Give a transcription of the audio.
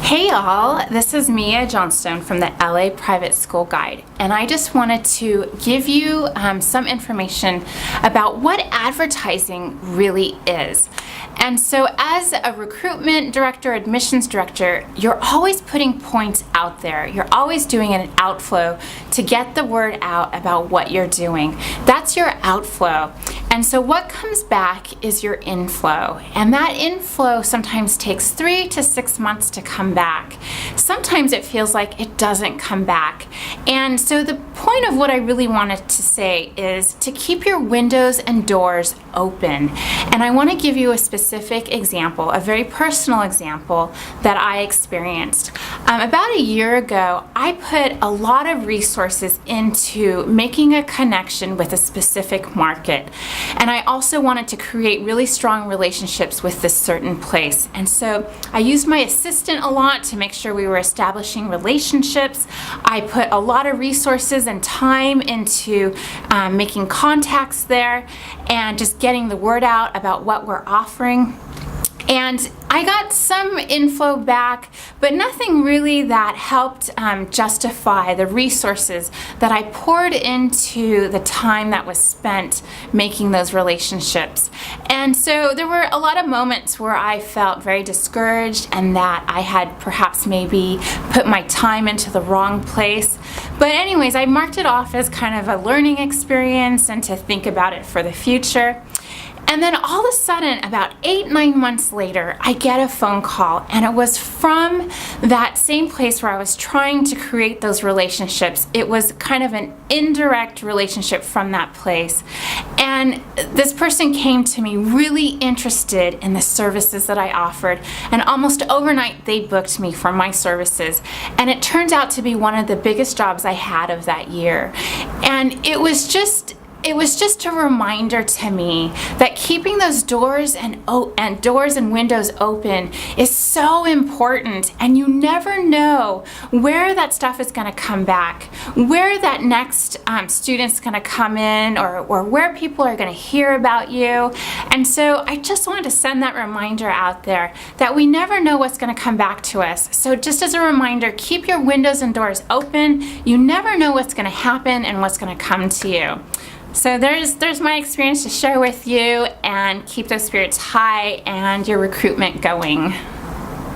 Hey y'all, this is Mia Johnstone from the LA Private School Guide, and I just wanted to give you some information about what advertising really is. And so as a recruitment director, admissions director, you're always putting points out there. You're always doing an outflow to get the word out about what you're doing. That's your outflow. And so what comes back is your inflow. And that inflow sometimes takes 3 to 6 months to come back. Sometimes it feels like it doesn't come back. And so the point of what I really wanted to say is to keep your windows and doors open. And I want to give you a specific example, a very personal example that I experienced. About a year ago, I put a lot of resources into making a connection with a specific market. And I also wanted to create really strong relationships with this certain place. And so I used my assistant a lot to make sure we were establishing relationships. I put a lot of resources and time into making contacts there and just getting the word out about what we're offering. And I got some inflow back, but nothing really that helped justify the resources that I poured into the time that was spent making those relationships. And so there were a lot of moments where I felt very discouraged and that I had perhaps maybe put my time into the wrong place. But anyways, I marked it off as kind of a learning experience and to think about it for the future. And then all of a sudden, about 8-9 months later, I get a phone call, and it was from that same place where I was trying to create those relationships. It was kind of an indirect relationship from that place. And this person came to me really interested in the services that I offered, and almost overnight they booked me for my services. And it turned out to be one of the biggest jobs I had of that year. And it was just a reminder to me that keeping those doors and windows open is so important, and you never know where that stuff is going to come back, where that next student's going to come in, or where people are going to hear about you. And so I just wanted to send that reminder out there that we never know what's going to come back to us. So just as a reminder, keep your windows and doors open. You never know what's going to happen and what's going to come to you. So there's my experience to share with you, and keep those spirits high and your recruitment going.